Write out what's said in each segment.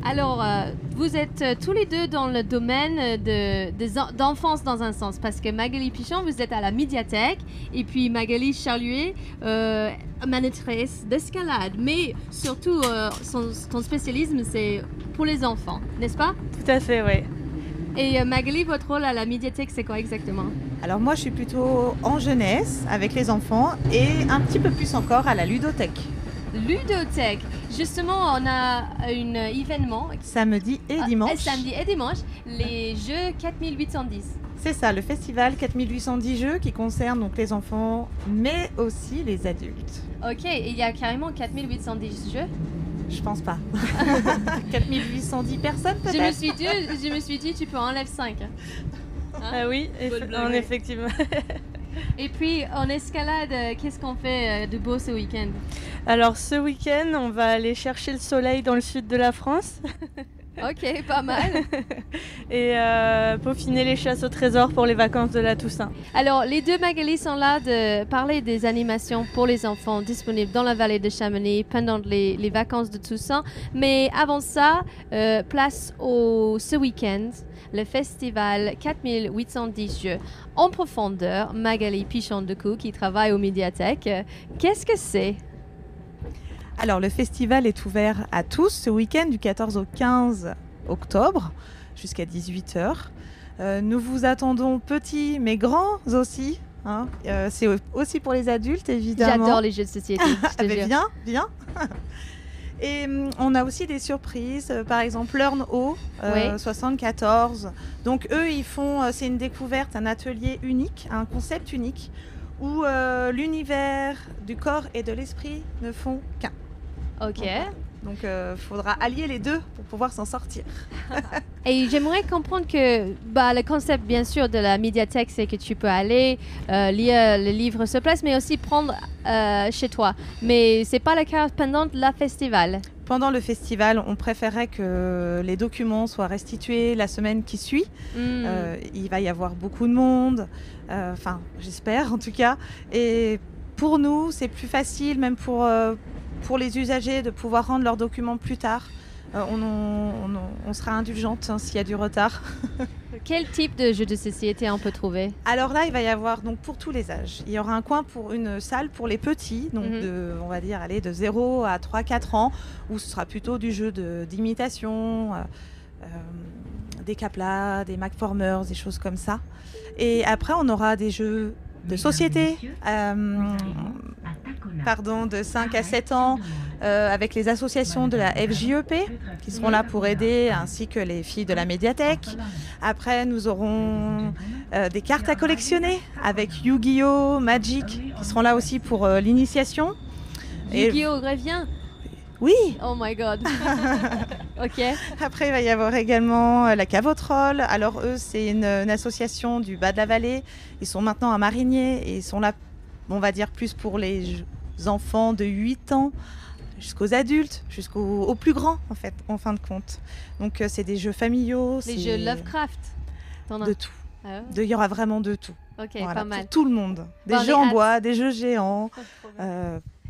Alors, vous êtes tous les deux dans le domaine d'enfance dans un sens, parce que Magali Pichon, vous êtes à la médiathèque, et puis Magali Charluet, maîtresse d'escalade. Mais surtout, ton spécialisme, c'est pour les enfants, n'est-ce pas? Tout à fait, oui. Et Magali, votre rôle à la médiathèque, c'est quoi exactement? Alors moi, je suis plutôt en jeunesse avec les enfants et un petit peu plus encore à la ludothèque. Ludothèque. Justement, on a un événement. Samedi et dimanche. Samedi et dimanche, les jeux 4810. C'est ça, le festival 4810 jeux qui concerne donc les enfants, mais aussi les adultes. Ok, il y a carrément 4810 jeux? Je pense pas. 4810 personnes peut-être. Je me suis dit, tu peux enlever 5. Hein? Ah oui, effectivement. Et puis, en escalade, qu'est-ce qu'on fait de beau ce week-end? Alors, ce week-end, on va aller chercher le soleil dans le sud de la France. Ok, pas mal. Et peaufiner les chasses au trésor pour les vacances de la Toussaint. Alors, les deux Magali sont là de parler des animations pour les enfants disponibles dans la vallée de Chamonix pendant les vacances de Toussaint. Mais avant ça, place au ce week-end, le festival 4810 jeux en profondeur. Magali Pichon-Decou qui travaille aux médiathèques. Qu'est-ce que c'est? Alors, le festival est ouvert à tous ce week-end du 14 au 15 octobre jusqu'à 18h. Nous vous attendons petits mais grands aussi. Hein. C'est aussi pour les adultes, évidemment. J'adore les jeux de société. Viens. Et on a aussi des surprises, par exemple Learn O, 74. Donc eux, ils font, c'est une découverte, un atelier unique, un concept unique, où l'univers du corps et de l'esprit ne font qu'un. Ok. Donc faudra allier les deux pour pouvoir s'en sortir. Et j'aimerais comprendre que le concept, bien sûr, de la médiathèque, c'est que tu peux aller lire le livre sur place, mais aussi prendre chez toi. Mais c'est pas le cas pendant le festival. Pendant le festival, on préférait que les documents soient restitués la semaine qui suit. Il va y avoir beaucoup de monde, enfin j'espère en tout cas. Et pour nous, c'est plus facile, même pour les usagers, de pouvoir rendre leurs documents plus tard. On sera indulgente s'il y a du retard. Quel type de jeu de société on peut trouver? Alors là, il va y avoir donc pour tous les âges. Il y aura un coin pour une salle pour les petits, donc on va dire de 0 à 3-4 ans, où ce sera plutôt du jeu d'imitation, des Capla, des Macformers, des choses comme ça. Et après, on aura des jeux de société, de 5 à 7 ans, avec les associations de la FJEP qui seront là pour aider, ainsi que les filles de la médiathèque. Après, nous aurons des cartes à collectionner avec Yu-Gi-Oh, Magic, qui seront là aussi pour l'initiation. Yu-Gi-Oh revient? Oui. Oh my god. Ok. Après, il va y avoir également la Cave aux Trolls. Alors eux, c'est une association du bas de la vallée. Ils sont maintenant à Marigné et ils sont là, on va dire, plus pour les enfants de 8 ans jusqu'aux adultes, jusqu'aux plus grands, en fait, en fin de compte. Donc c'est des jeux familiaux. Les jeux Lovecraft. De tout. Ah ouais. Il y aura vraiment de tout. Ok, voilà, pas mal. Pour tout le monde. Des jeux en bois, des jeux géants.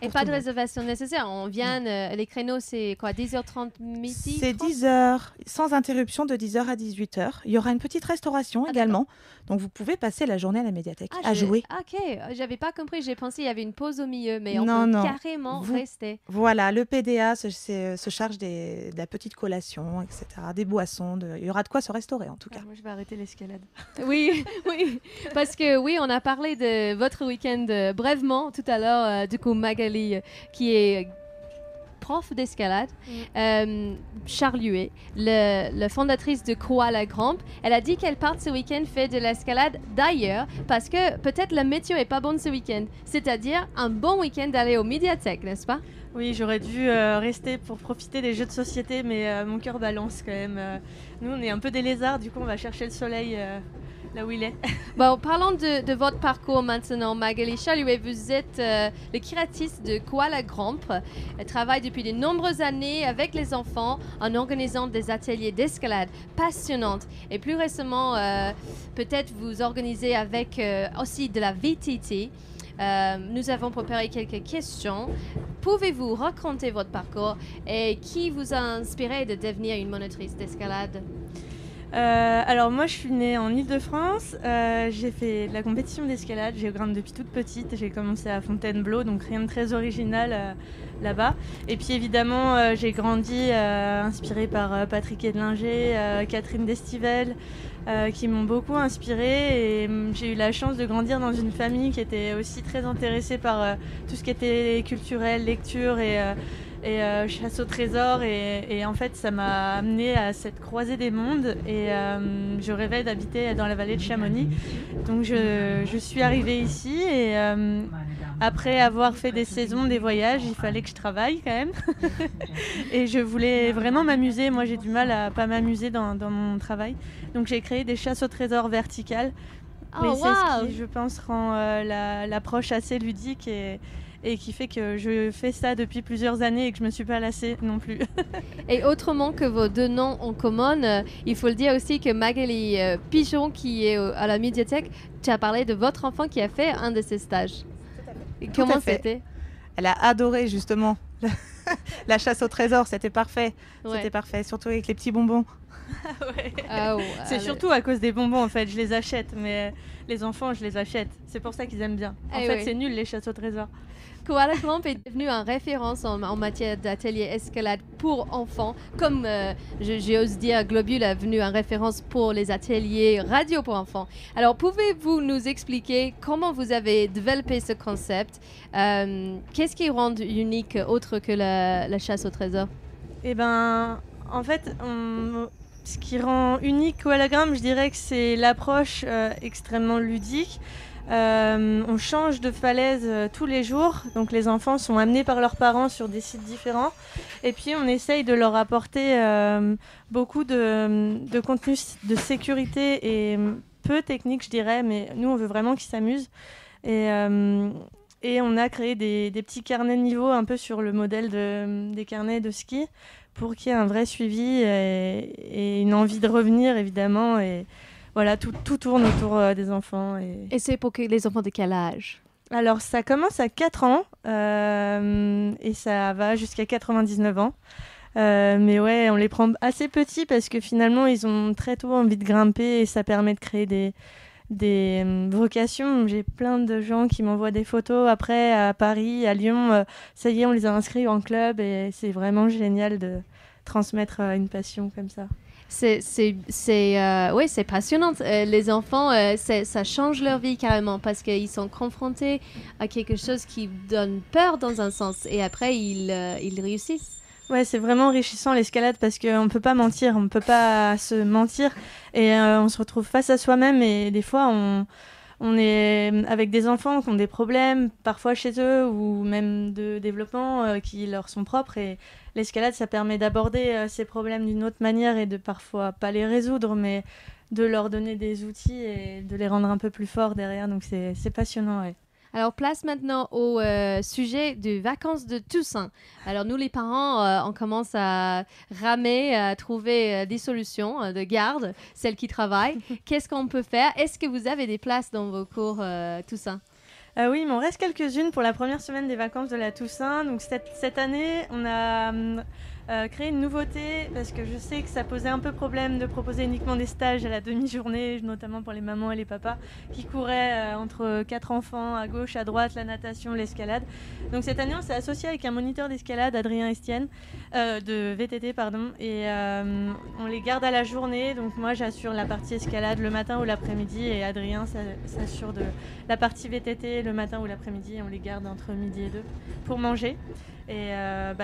Et pas de réservation nécessaire. On vient, les créneaux, c'est quoi, 10h30 midi? C'est 10h, sans interruption, de 10h à 18h. Il y aura une petite restauration également. Donc vous pouvez passer la journée à la médiathèque à jouer. Ok, j'avais pas compris. J'ai pensé qu'il y avait une pause au milieu, mais on peut carrément rester. Voilà, le PDA se charge de la petite collation, etc. Des boissons. Il y aura de quoi se restaurer en tout cas. Moi, je vais arrêter l'escalade. Oui, parce que on a parlé de votre week-end brièvement tout à l'heure. Du coup, Magali, qui est prof d'escalade, Charluet, la fondatrice de Koala Gramp, elle a dit qu'elle part ce week-end faire de l'escalade d'ailleurs parce que peut-être la météo est pas bonne ce week-end. C'est-à-dire un bon week-end d'aller aux médiathèques, n'est-ce pas? Oui, j'aurais dû rester pour profiter des jeux de société, mais mon cœur balance quand même. Nous, on est un peu des lézards, du coup, on va chercher le soleil là où il est. Bon, parlons de votre parcours maintenant, Magali Charluet. Vous êtes le curatrice de Koala Gramp. Elle travaille depuis de nombreuses années avec les enfants en organisant des ateliers d'escalade passionnantes. Et plus récemment, peut-être vous organisez avec aussi de la VTT. Nous avons préparé quelques questions. pouvez-vous raconter votre parcours et qui vous a inspiré de devenir une monitrice d'escalade? Alors moi je suis née en Île-de-France, j'ai fait de la compétition d'escalade, je grimpe depuis toute petite, j'ai commencé à Fontainebleau, donc rien de très original là-bas. Et puis évidemment j'ai grandi inspirée par Patrick Edlinger, Catherine Destivelle, qui m'ont beaucoup inspirée, et j'ai eu la chance de grandir dans une famille qui était aussi très intéressée par tout ce qui était culturel, lecture et chasse au trésor, et en fait ça m'a amenée à cette croisée des mondes, et je rêvais d'habiter dans la vallée de Chamonix, donc je suis arrivée ici, et après avoir fait des saisons, des voyages, il fallait que je travaille quand même et je voulais vraiment m'amuser. Moi j'ai du mal à pas m'amuser dans mon travail, donc j'ai créé des chasses au trésor verticales. Oh, c'est ce qui, je pense, rend l'approche assez ludique, et qui fait que je fais ça depuis plusieurs années et que je me suis pas lassée non plus. Et autrement que vos deux noms en commun, il faut le dire aussi que Magali Pichon, qui est à la médiathèque, tu as parlé de votre enfant qui a fait un de ces stages. Et comment c'était? Elle a adoré justement la chasse au trésor, c'était parfait. Ouais. C'était parfait, surtout avec les petits bonbons. Ouais. Ah, ouais, C'est surtout à cause des bonbons en fait, je les achète, mais les enfants je les achète. C'est pour ça qu'ils aiment bien. En fait oui. c'est nul les chasses au trésor. Koala Clamp est devenu une référence en matière d'atelier escalade pour enfants, comme j'ose dire, Globule est devenu une référence pour les ateliers radio pour enfants. Alors, pouvez-vous nous expliquer comment vous avez développé ce concept? Qu'est-ce qui rend unique autre que la chasse au trésor? Eh ben, en fait, ce qui rend unique Koalagram, je dirais que c'est l'approche extrêmement ludique. On change de falaise tous les jours, donc les enfants sont amenés par leurs parents sur des sites différents, et puis on essaye de leur apporter beaucoup de contenu de sécurité et peu technique, je dirais, mais nous on veut vraiment qu'ils s'amusent, et on a créé des petits carnets de niveau un peu sur le modèle des carnets de ski, pour qu'il y ait un vrai suivi et une envie de revenir évidemment, et voilà, tout tourne autour des enfants. Et c'est pour les enfants de quel âge? Alors, ça commence à 4 ans et ça va jusqu'à 99 ans. Mais ouais, on les prend assez petits parce que finalement, ils ont très tôt envie de grimper, et ça permet de créer des vocations. J'ai plein de gens qui m'envoient des photos après à Paris, à Lyon. Ça y est, on les a inscrits en club, et c'est vraiment génial de transmettre une passion comme ça. Oui, c'est passionnant. Les enfants, ça change leur vie carrément parce qu'ils sont confrontés à quelque chose qui donne peur dans un sens, et après ils réussissent. Ouais, c'est vraiment enrichissant l'escalade parce qu'on ne peut pas mentir, on ne peut pas se mentir, et on se retrouve face à soi-même, et des fois on est avec des enfants qui ont des problèmes, parfois chez eux, ou même de développement qui leur sont propres, et l'escalade, ça permet d'aborder ces problèmes d'une autre manière, et de parfois pas les résoudre, mais de leur donner des outils et de les rendre un peu plus forts derrière, donc c'est passionnant, ouais. Alors, place maintenant au sujet des vacances de Toussaint. Alors, nous, les parents, on commence à ramer, à trouver des solutions de garde, celles qui travaillent. Qu'est-ce qu'on peut faire? Est-ce que vous avez des places dans vos cours Toussaint? Oui, il m'en reste quelques-unes pour la première semaine des vacances de la Toussaint. Donc, cette année, on a créé une nouveauté parce que je sais que ça posait un peu problème de proposer uniquement des stages à la demi-journée, notamment pour les mamans et les papas qui couraient entre 4 enfants à gauche, à droite, la natation, l'escalade. Donc cette année, on s'est associé avec un moniteur d'escalade, Adrien Estienne, de VTT, pardon, et on les garde à la journée. Donc moi, j'assure la partie escalade le matin ou l'après-midi, et Adrien s'assure de la partie VTT le matin ou l'après-midi, et on les garde entre midi et 2 pour manger. Et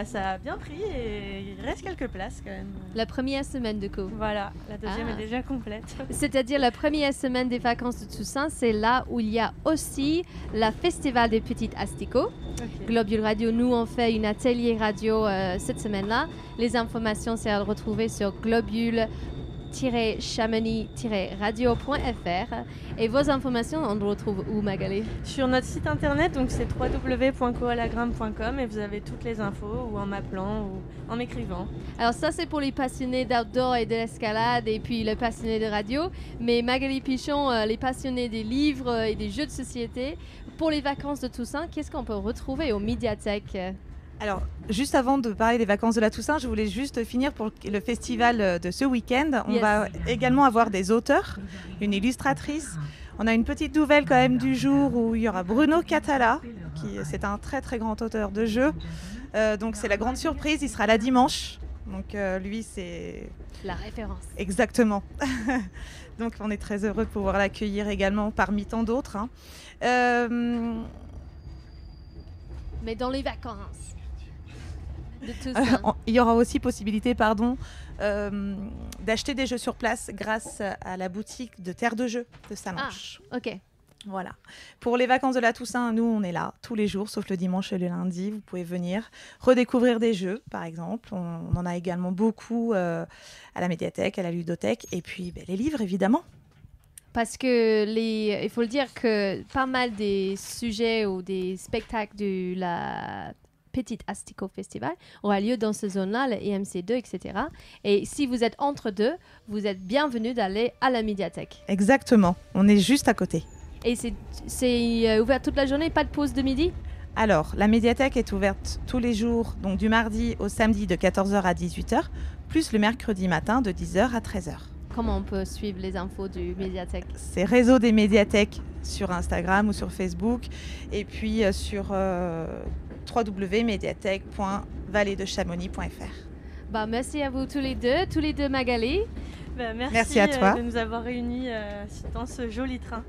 ça a bien pris, et il reste quelques places quand même. La première semaine de cours. Voilà, la deuxième est déjà complète. C'est-à-dire la première semaine des vacances de Toussaint, c'est là où il y a aussi la Festival des Petites Asticots. Okay. Globule Radio, nous on fait une atelier radio cette semaine-là. Les informations, c'est à retrouver sur globule-chamonix-radio.fr. Et vos informations, on les retrouve où, Magali? Sur notre site internet, donc c'est www.koalagram.com, et vous avez toutes les infos, ou en m'appelant ou en m'écrivant. Alors ça, c'est pour les passionnés d'outdoor et de l'escalade, et puis les passionnés de radio. Mais Magali Pichon, les passionnés des livres et des jeux de société. Pour les vacances de Toussaint, qu'est-ce qu'on peut retrouver aux médiathèques? Alors, juste avant de parler des vacances de la Toussaint, je voulais juste finir pour le festival de ce week-end. On va également avoir des auteurs, une illustratrice. On a une petite nouvelle quand même du jour où il y aura Bruno Catala, c'est un très très grand auteur de jeux. Donc c'est la grande surprise, il sera là dimanche. Donc lui c'est... La référence. Exactement. Donc on est très heureux de pouvoir l'accueillir également parmi tant d'autres. Hein. Mais dans les vacances. Il y aura aussi possibilité d'acheter des jeux sur place grâce à la boutique de Terre de Jeux de Sallanches. Ah, ok. Voilà. Pour les vacances de la Toussaint, nous, on est là tous les jours, sauf le dimanche et le lundi. Vous pouvez venir redécouvrir des jeux, par exemple. On en a également beaucoup à la médiathèque, à la ludothèque, et puis les livres, évidemment. Parce que il faut le dire que pas mal des sujets ou des spectacles de la Petite Asticot Festival aura lieu dans cette zone-là, le EMC2, etc. Et si vous êtes entre deux, vous êtes bienvenus d'aller à la médiathèque. Exactement, on est juste à côté. Et c'est ouvert toute la journée, pas de pause de midi ? Alors, la médiathèque est ouverte tous les jours, donc du mardi au samedi de 14h à 18h, plus le mercredi matin de 10h à 13h. Comment on peut suivre les infos du médiathèque ? C'est Réseau des médiathèques sur Instagram ou sur Facebook, et puis sur www.médiathèque.valledechamonix.fr. Merci à vous tous les deux Magali. Merci à toi de nous avoir réunis dans ce joli train.